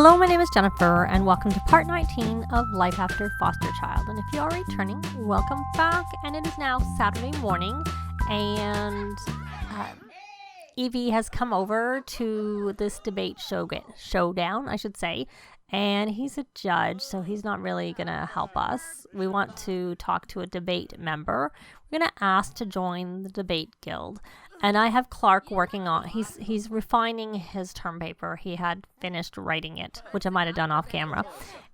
Hello, my name is Jennifer, and welcome to part 19 of Life After Foster Child. And if you are returning, welcome back. And it is now Saturday morning, and Evie has come over to this debate showdown, I should say. And he's a judge, so he's not really going to help us. We want to talk to a debate member. We're going to ask to join the debate guild. And I have Clark working on, he's refining his term paper. He had finished writing it, which I might have done off camera.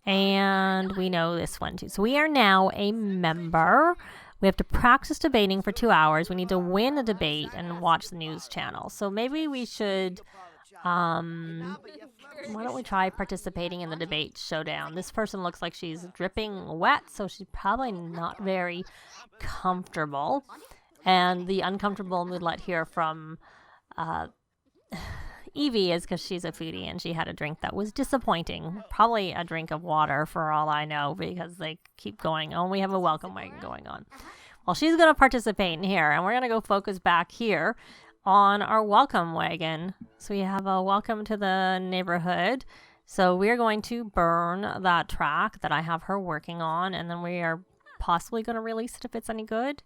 And we know this one too. So we are now a member. We have to practice debating for 2 hours. We need to win a debate and watch the news channel. So maybe we should, why don't we try participating in the debate showdown? This person looks like she's dripping wet, so she's probably not very comfortable. And the uncomfortable we'd let hear from Evie is because she's a foodie and she had a drink that was disappointing. Probably a drink of water for all I know, because they keep going. Oh, we have a welcome wagon going on. Well, she's going to participate in here, and we're going to go focus back here on our welcome wagon. So we have a welcome to the neighborhood. So we're going to burn that track that I have her working on, and then we are possibly going to release it if it's any good.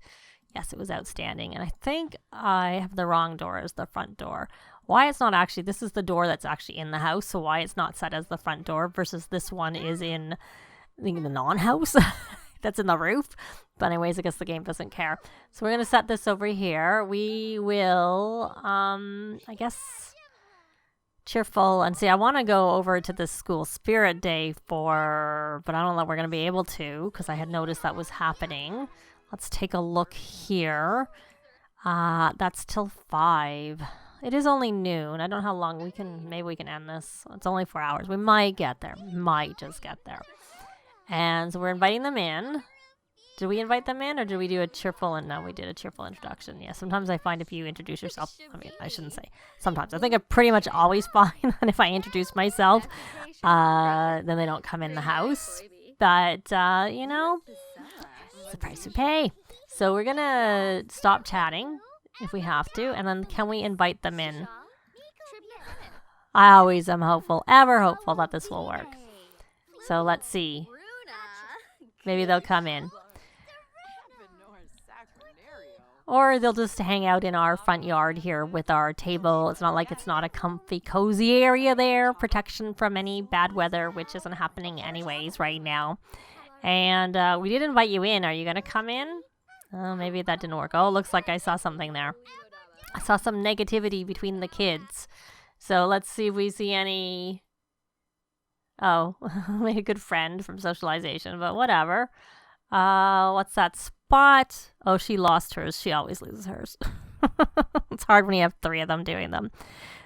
Yes, it was outstanding. And I think I have the wrong door as the front door. Why it's not actually, this is the door that's actually in the house. So why it's not set as the front door versus this one is in, I think, the non-house that's in the roof. But anyways, I guess the game doesn't care. So we're going to set this over here. We will, I guess, cheerful. And see, I want to go over to the school spirit day but I don't know that we're going to be able to because I had noticed that was happening. Let's take a look here. That's till 5. It is only noon. I don't know how long maybe we can end this. It's only 4 hours. We might get there. Might just get there. And so we're inviting them in. Did we invite them in or did we do a cheerful? No, we did a cheerful introduction. Yeah, sometimes I find if you introduce yourself, I shouldn't say sometimes. I think I'm pretty much always fine if I introduce myself. Then they don't come in the house. But, it's the price we pay. So we're going to stop chatting if we have to. And then can we invite them in? I always am hopeful, ever hopeful that this will work. So let's see. Maybe they'll come in. Or they'll just hang out in our front yard here with our table. It's not like it's not a comfy, cozy area there. Protection from any bad weather, which isn't happening anyways right now. And we did invite you in. Are you going to come in? Oh, maybe that didn't work. Oh, looks like I saw something there. I saw some negativity between the kids. So let's see if we see any... Oh, made a good friend from socialization, but whatever. What's that spot? Oh, she lost hers. She always loses hers. It's hard when you have 3 of them doing them.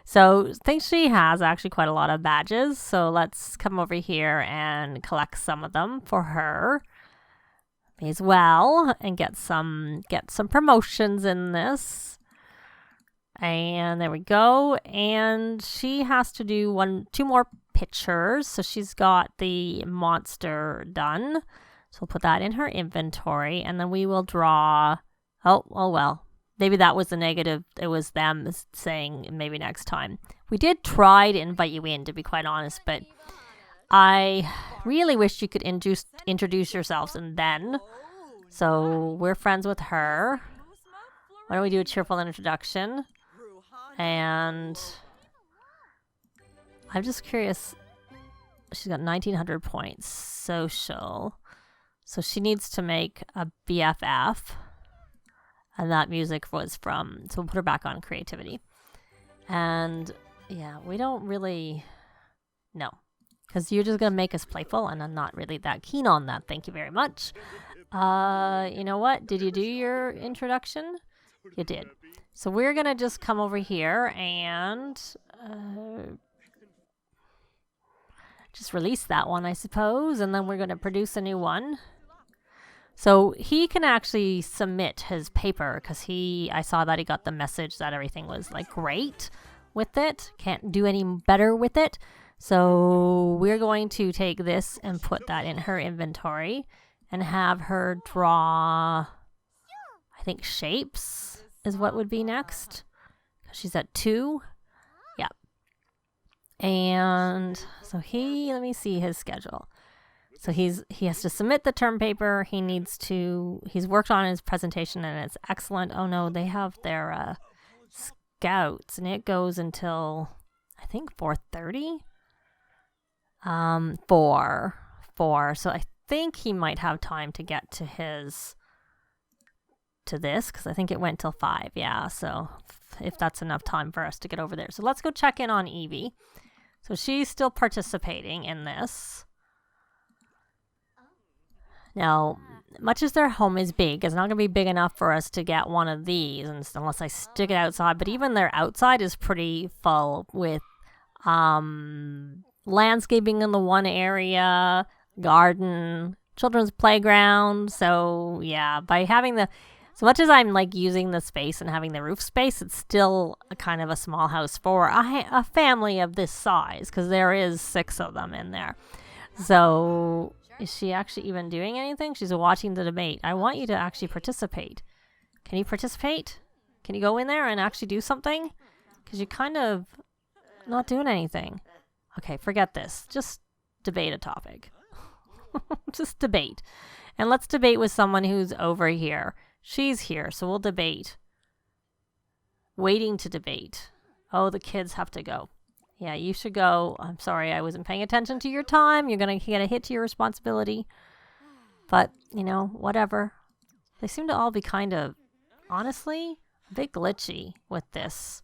So I think she has actually quite a lot of badges. So let's come over here and collect some of them for her as well and get some promotions in this. And there we go. And she has to do 2 more pictures. So she's got the monster done. So we'll put that in her inventory and then we will draw. Oh well. Maybe that was the negative. It was them saying maybe next time. We did try to invite you in, to be quite honest, but I really wish you could introduce yourselves and then. So we're friends with her. Why don't we do a cheerful introduction? And I'm just curious. She's got 1,900 points. Social. So she needs to make a BFF. And that music was from, so we'll put her back on creativity. And yeah, we don't really, no. Because you're just going to make us playful, and I'm not really that keen on that. Thank you very much. You know what? Did you do your introduction? You did. So we're going to just come over here and just release that one, I suppose. And then we're going to produce a new one. So he can actually submit his paper because I saw that he got the message that everything was like great with it. Can't do any better with it. So we're going to take this and put that in her inventory and have her draw, I think shapes is what would be next. She's at 2. Yeah. And so let me see his schedule. So he has to submit the term paper. He's worked on his presentation and it's excellent. Oh no, they have their scouts and it goes until I think 4:30. 4. So I think he might have time to get to this because I think it went till 5. Yeah, so if that's enough time for us to get over there. So let's go check in on Evie. So she's still participating in this. Now, much as their home is big, it's not going to be big enough for us to get one of these unless I stick it outside. But even their outside is pretty full with landscaping in the one area, garden, children's playground. So yeah, by having so much as I'm like using the space and having the roof space, it's still a kind of a small house for a family of this size because there is 6 of them in there. So is she actually even doing anything? She's watching the debate. I want you to actually participate. Can you participate? Can you go in there and actually do something? Because you're kind of not doing anything. Okay, forget this. Just debate a topic. Just debate. And let's debate with someone who's over here. She's here, so we'll debate. Waiting to debate. Oh, the kids have to go. Yeah, you should go. I'm sorry, I wasn't paying attention to your time. You're going to get a hit to your responsibility. But, whatever. They seem to all be kind of, honestly, a bit glitchy with this.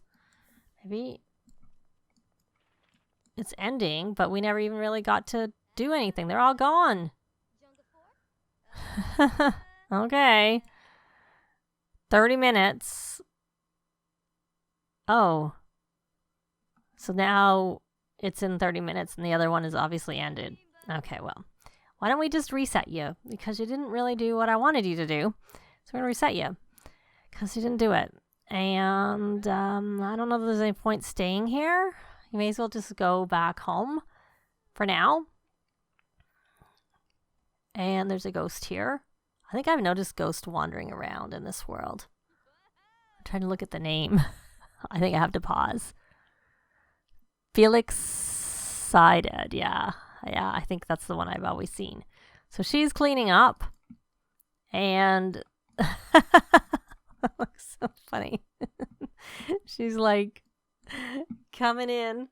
Maybe it's ending, but we never even really got to do anything. They're all gone. Okay. 30 minutes. Oh. So now it's in 30 minutes and the other one is obviously ended. Okay, well, why don't we just reset you? Because you didn't really do what I wanted you to do. So we're going to reset you. Because you didn't do it. And I don't know if there's any point staying here. You may as well just go back home for now. And there's a ghost here. I think I've noticed ghosts wandering around in this world. I'm trying to look at the name. I think I have to pause. Felix Sided, yeah, I think that's the one I've always seen. So she's cleaning up, and that looks so funny. She's like coming in.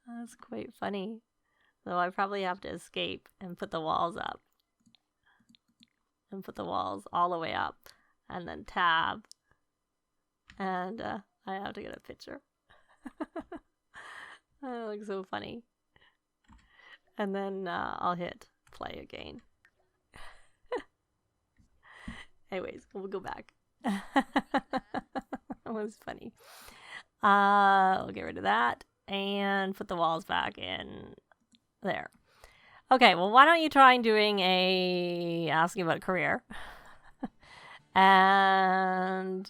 That's quite funny. So I probably have to escape and put the walls up, and put the walls all the way up, and then tab. And I have to get a picture. That looks so funny. And then I'll hit play again. Anyways, we'll go back. That was funny. We'll get rid of that and put the walls back in there. Okay, well, why don't you try doing asking about a career? And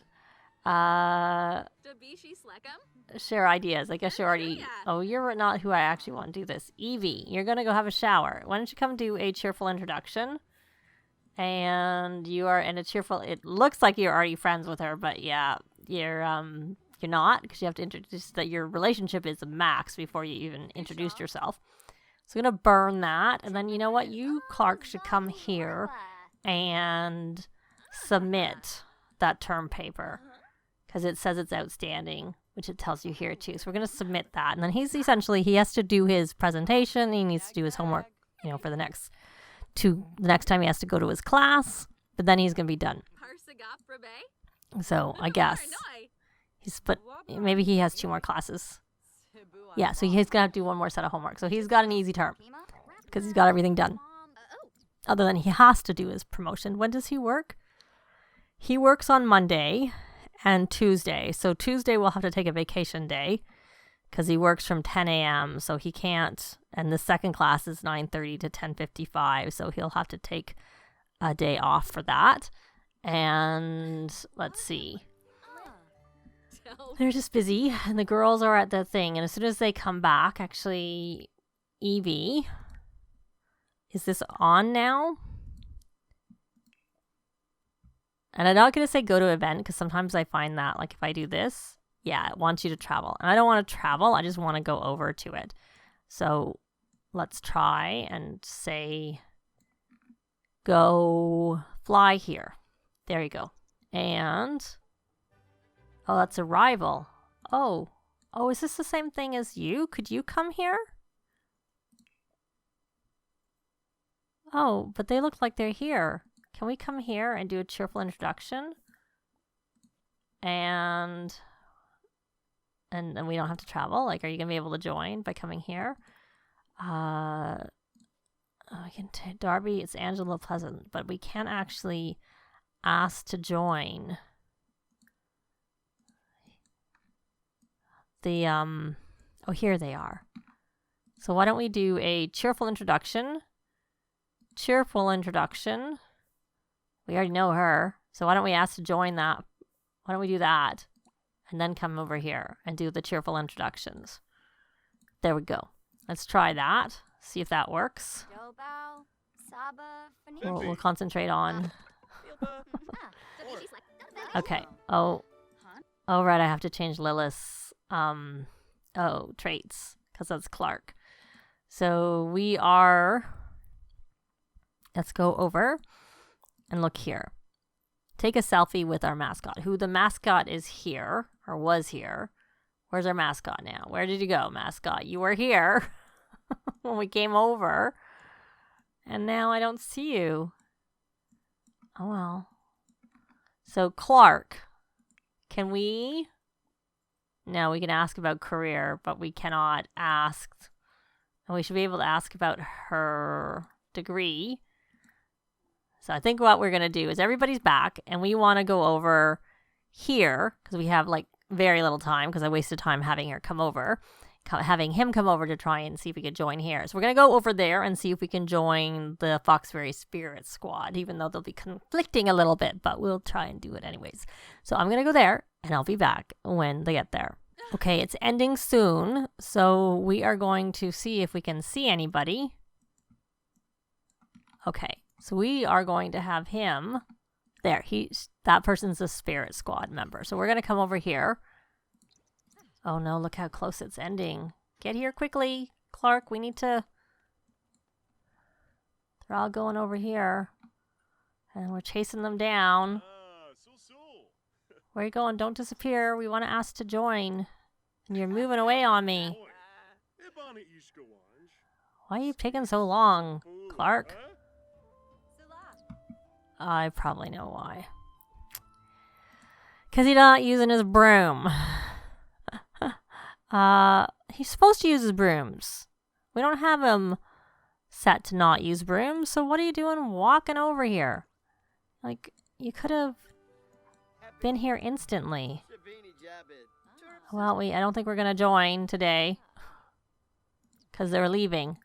share ideas. I guess you already. Oh, you're not who I actually want to do this. Evie, you're gonna go have a shower. Why don't you come do a cheerful introduction? And you are in a cheerful. It looks like you're already friends with her, but yeah, you're not because you have to introduce that your relationship is a max before you even introduced yourself. So I'm gonna burn that, and then you know what? You Clark should come here and submit that term paper. Because it says it's outstanding, which it tells you here too. So we're going to submit that. And then he has to do his presentation. He needs to do his homework, for the next time he has to go to his class. But then he's going to be done. So I guess but maybe he has 2 more classes. Yeah, so he's going to have to do 1 more set of homework. So he's got an easy term because he's got everything done. Other than he has to do his promotion. When does he work? He works on Monday and Tuesday. So Tuesday we'll have to take a vacation day because he works from 10 a.m. So he can't. And the second class is 9:30 to 10:55. So he'll have to take a day off for that. And let's see. They're just busy. And the girls are at the thing. And as soon as they come back, actually, Evie, is this on now? And I'm not going to say go to event because sometimes I find that, like, if I do this, Yeah, it wants you to travel. And I don't want to travel. I just want to go over to it. So let's try and say, go fly here. There you go. And, oh, that's arrival. Oh, is this the same thing as you? Could you come here? Oh, but they look like they're here. Can we come here and do a cheerful introduction? And we don't have to travel. Like, are you gonna be able to join by coming here? I can Darby, it's Angela Pleasant, but we can't actually ask to join. The oh, here they are. So why don't we do a cheerful introduction? Cheerful introduction. We already know her, so why don't we ask to join that? Why don't we do that? And then come over here and do the cheerful introductions. There we go. Let's try that. See if that works. We'll concentrate on. Okay. Oh, right. I have to change Lilith's traits because that's Clark. So we are. Let's go over and look here. Take a selfie with our mascot. Who the mascot is here or was here. Where's our mascot now? Where did you go, mascot? You were here when we came over. And now I don't see you. Oh, well. So, Clark. Can we? No, we can ask about career, but we cannot ask. And we should be able to ask about her degree. So I think what we're going to do is everybody's back, and we want to go over here, because we have, like, very little time, because I wasted time having him come over to try and see if we could join here. So we're going to go over there and see if we can join the Foxberry Spirit Squad, even though they'll be conflicting a little bit, but we'll try and do it anyways. So I'm going to go there, and I'll be back when they get there. Okay, it's ending soon, so we are going to see if we can see anybody. Okay, so we are going to have him. There, that person's a Spirit Squad member. So we're going to come over here. Oh no, look how close it's ending. Get here quickly, Clark. We need to... They're all going over here. And we're chasing them down. Where are you going? Don't disappear. We want to ask to join. And you're moving away on me. Why are you taking so long, Clark? I probably know why. Because he's not using his broom. He's supposed to use his brooms. We don't have him set to not use brooms, so what are you doing walking over here? Like, you could have been here instantly. Well, I don't think we're going to join today. Because they're leaving.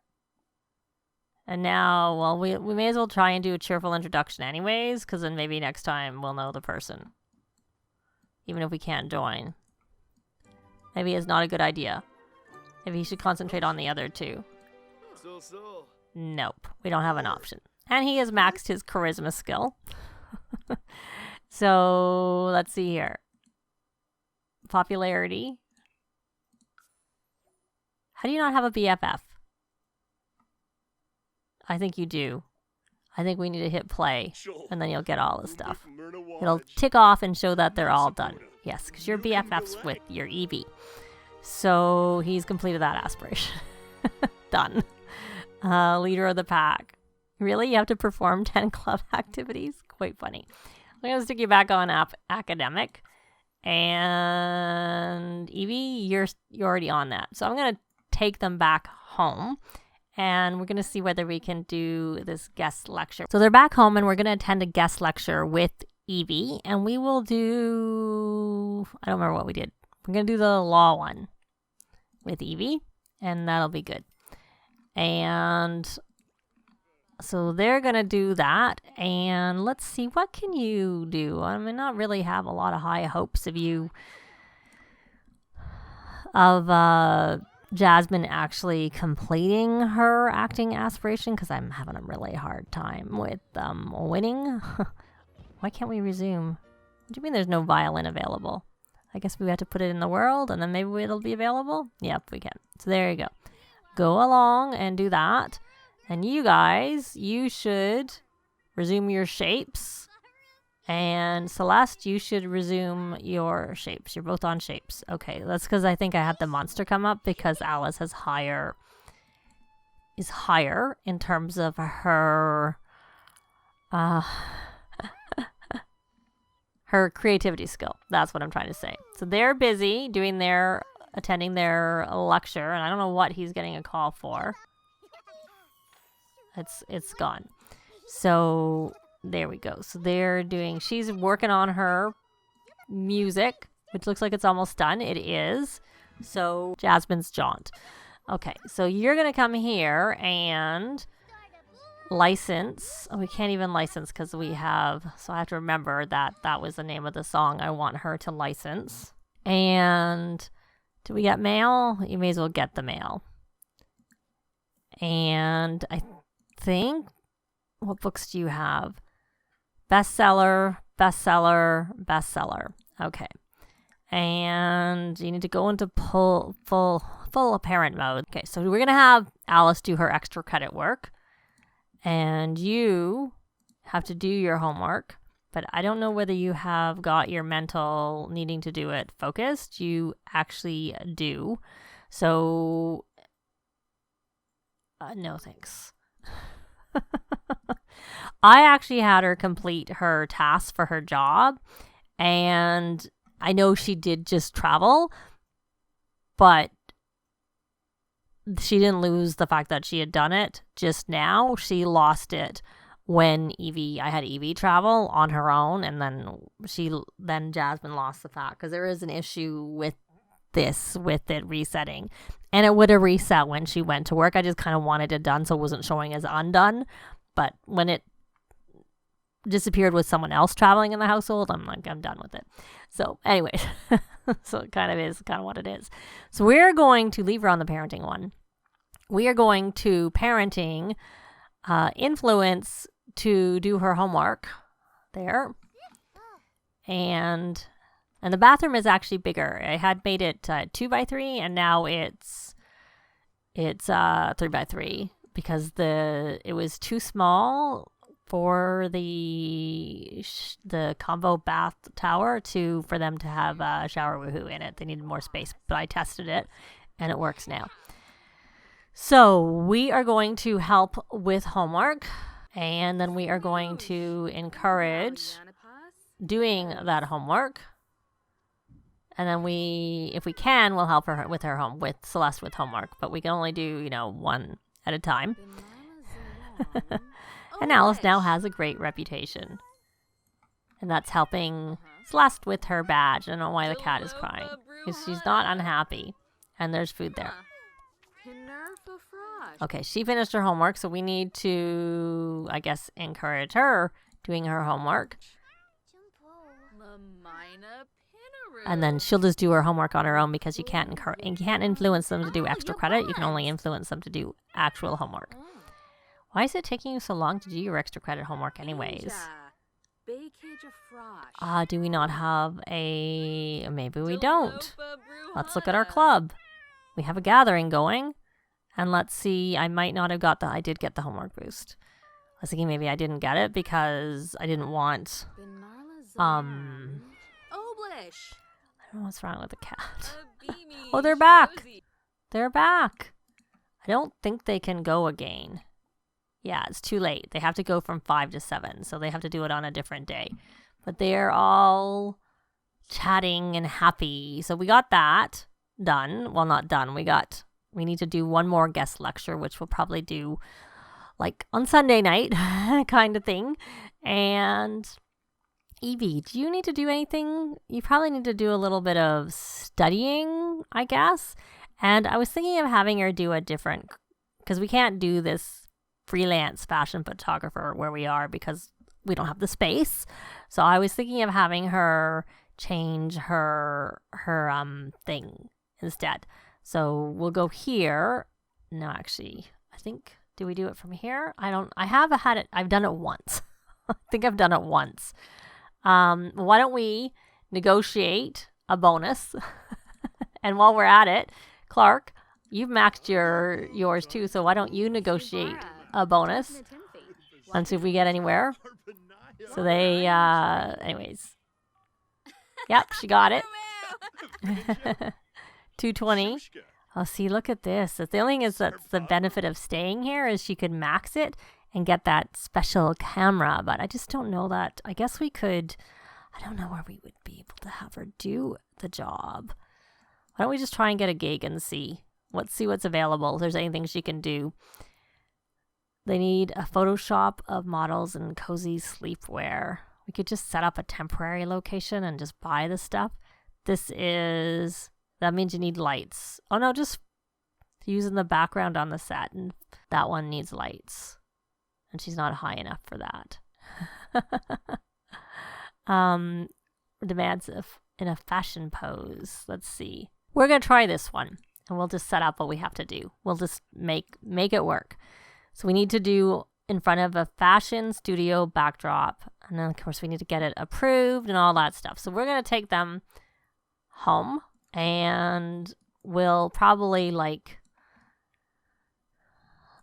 And now, well, we may as well try and do a cheerful introduction anyways, because then maybe next time we'll know the person. Even if we can't join. Maybe it's not a good idea. Maybe he should concentrate on the other two. Nope, we don't have an option. And he has maxed his charisma skill. So, let's see here. Popularity. How do you not have a BFF? I think you do. I think we need to hit play, and then you'll get all the stuff. It'll tick off and show that they're all done. Yes, because you're BFFs with your Evie. So he's completed that aspiration. Done. Leader of the pack. Really? You have to perform 10 club activities? Quite funny. I'm going to stick you back on academic. And Evie, you're already on that. So I'm going to take them back home. And we're going to see whether we can do this guest lecture. So they're back home, and we're going to attend a guest lecture with Evie. And we will do... I don't remember what we did. We're going to do the law one with Evie. And that'll be good. And so they're going to do that. And let's see, what can you do? I mean, not really have a lot of high hopes of you... Jasmine actually completing her acting aspiration, because I'm having a really hard time with winning. Why can't we resume? What do you mean there's no violin available? I guess we have to put it in the world and then maybe it'll be available. Yep, we can. So there you go. Go along and do that. And you guys, you should resume your shapes. And Celeste, you should resume your shapes. You're both on shapes. Okay, that's because I think I had the monster come up because Alice is higher in terms of her her creativity skill. That's what I'm trying to say. So they're busy attending their lecture, and I don't know what he's getting a call for. It's gone. So there we go. So she's working on her music, which looks like it's almost done. It is. So Jasmine's jaunt. Okay, so you're going to come here and license. Oh, we can't even license because so I have to remember that was the name of the song I want her to license. And do we get mail? You may as well get the mail. And I think, what books do you have? Bestseller, bestseller, bestseller. Okay. And you need to go into full parent mode. Okay, so we're going to have Alice do her extra credit work. And you have to do your homework. But I don't know whether you have got your mental needing to do it focused. You actually do. So, no thanks. I actually had her complete her task for her job, and I know she did just travel, but she didn't lose the fact that she had done it just now. She lost it when I had Evie travel on her own, and then Jasmine lost the fact because there is an issue with it resetting, and it would have reset when she went to work. I just kind of wanted it done so it wasn't showing as undone, but when it disappeared with someone else traveling in the household, I'm done with it. So anyways, so it kind of what it is. So we're going to leave her on the parenting one. We are going to parenting influence to do her homework there. And the bathroom is actually bigger. I had made it 2x3 and now it's 3x3 because it was too small for the combo bath tower for them to have a shower woohoo in it. They needed more space, but I tested it and it works now. So we are going to help with homework, and then we are going to encourage doing that homework. And then if we can, we'll help her with Celeste with homework, but we can only do, one at a time. And Alice now has a great reputation. And that's helping Celeste with her badge. I don't know why the cat is crying. Because she's not unhappy. And there's food there. Okay, she finished her homework, so we need to, I guess, encourage her doing her homework. And then she'll just do her homework on her own because you can't influence them to do extra credit. You can only influence them to do actual homework. Why is it taking you so long to do your extra credit homework anyways? Do we not have maybe we don't. Let's look at our club. We have a gathering going. And let's see, I might not have I did get the homework boost. I was thinking maybe I didn't get it because I didn't want, I don't know what's wrong with the cat. Oh, they're back. They're back. I don't think they can go again. Yeah, it's too late. They have to go from 5 to 7, so they have to do it on a different day. But they're all chatting and happy. So we got that done. Well, not done. We need to do one more guest lecture, which we'll probably do like on Sunday night kind of thing. And Evie, do you need to do anything? You probably need to do a little bit of studying, I guess. And I was thinking of having her do because we can't do this freelance fashion photographer where we are because we don't have the space. So I was thinking of having her change her thing instead. So we'll go here. No, actually, I think, do we do it from here? I've done it once. I think I've done it once. Why don't we negotiate a bonus. And while we're at it, Clark, you've maxed yours too, so why don't you negotiate a bonus and see if we get anywhere. So they, anyways. Yep, she got it. 220. Oh, see, look at this. The only thing is that's the benefit of staying here is she could max it and get that special camera, but I just don't know that. I guess we could, I don't know where we would be able to have her do the job. Why don't we just try and get a gig and see? Let's see what's available, if there's anything she can do. They need a Photoshop of models and cozy sleepwear. We could just set up a temporary location and just buy the stuff. That means you need lights. Oh no, just using the background on the set, and that one needs lights. And she's not high enough for that. Demands in a fashion pose. Let's see. We're going to try this one, and we'll just set up what we have to do. We'll just make it work. So we need to do in front of a fashion studio backdrop. And then, of course, we need to get it approved and all that stuff. So we're going to take them home, and we'll probably, like...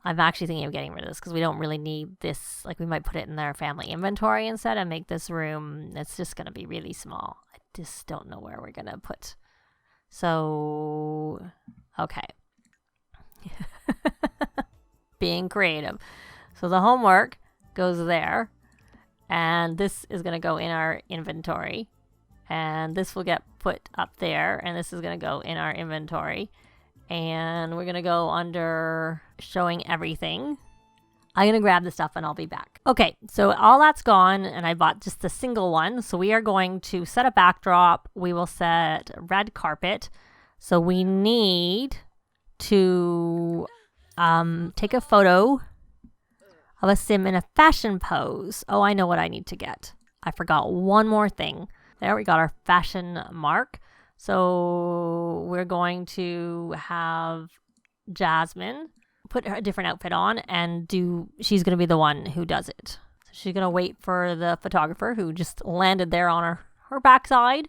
I'm actually thinking of getting rid of this because we don't really need this. Like, we might put it in their family inventory instead and make this room. It's just going to be really small. I just don't know where we're going to put. So, okay. Being creative. So the homework goes there. And this is going to go in our inventory. And this will get put up there. And this is going to go in our inventory. And we're going to go under showing everything. I'm going to grab the stuff and I'll be back. Okay, so all that's gone and I bought just the single one. So we are going to set a backdrop. We will set red carpet. So we need to take a photo of a sim in a fashion pose. Oh, I know what I need to get. I forgot one more thing. There, we got our fashion mark. So we're going to have Jasmine put a different outfit on and she's going to be the one who does it. So she's going to wait for the photographer who just landed there on her backside.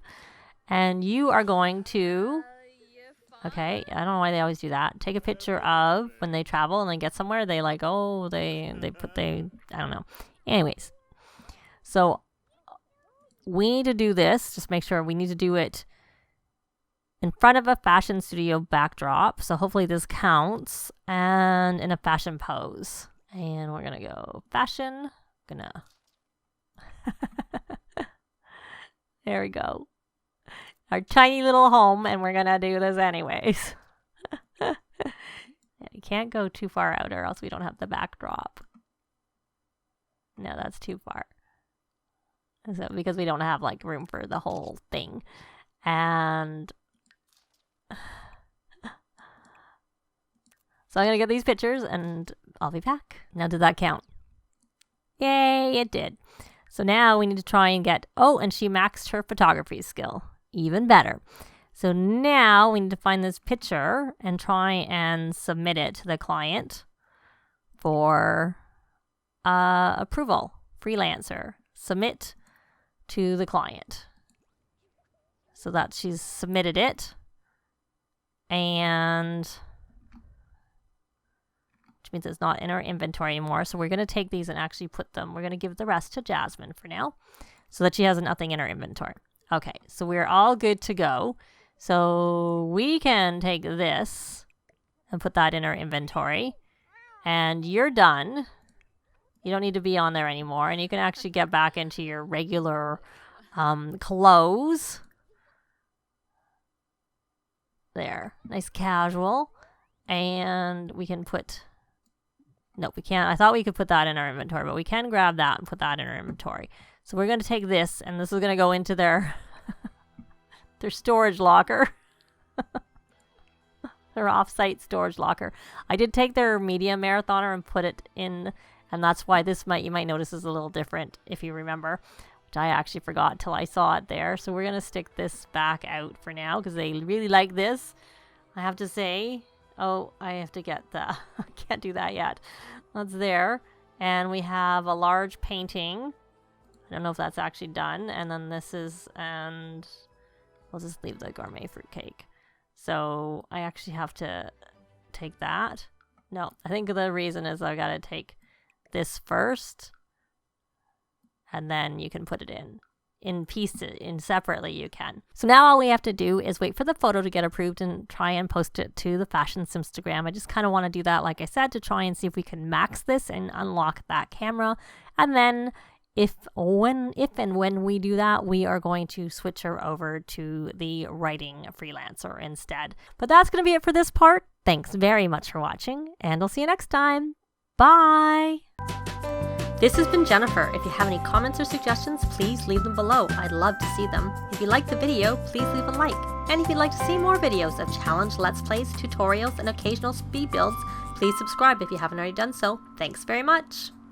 And you are going to, okay, I don't know why they always do that. Take a picture of when they travel and they get somewhere. They like, oh, I don't know. Anyways, so we need to do this. Just make sure we need to do it in front of a fashion studio backdrop. So hopefully this counts. And in a fashion pose. And we're going to go fashion. There we go. Our tiny little home. And we're going to do this anyways. You can't go too far out or else we don't have the backdrop. No, that's too far. So because we don't have like room for the whole thing. And so I'm going to get these pictures and I'll be back. Now, did that count? Yay, it did. So now we need to try and get, oh, and she maxed her photography skill. Even better. So now we need to find this picture and try and submit it to the client for approval. Freelancer. Submit to the client. So that she's submitted it. And which means it's not in our inventory anymore. So we're going to take these and actually put them. We're going to give the rest to Jasmine for now so that she has nothing in her inventory. Okay, so we're all good to go. So we can take this and put that in our inventory. And you're done. You don't need to be on there anymore. And you can actually get back into your regular clothes. There. Nice casual. And we can put... Nope, we can't. I thought we could put that in our inventory, but we can grab that and put that in our inventory. So we're going to take this, and this is going to go into their their storage locker. Their off-site storage locker. I did take their media marathoner and put it in, and that's why you might notice is a little different, if you remember, which I actually forgot till I saw it there. So we're going to stick this back out for now, because they really like this. I have to say... Oh, I have to get the... I can't do that yet. That's there. And we have a large painting. I don't know if that's actually done. And then this is... And We'll just leave the gourmet fruitcake. So I actually have to take that. No, I think the reason is I've got to take this first, and then you can put it in pieces, separately you can. So now all we have to do is wait for the photo to get approved and try and post it to the Fashion's Instagram. I just kind of want to do that, like I said, to try and see if we can max this and unlock that camera. And then if and when we do that, we are going to switch her over to the writing freelancer instead. But that's going to be it for this part. Thanks very much for watching, and I'll see you next time. Bye! This has been Jennifer. If you have any comments or suggestions, please leave them below. I'd love to see them. If you liked the video, please leave a like. And if you'd like to see more videos of challenge, let's plays, tutorials, and occasional speed builds, please subscribe if you haven't already done so. Thanks very much!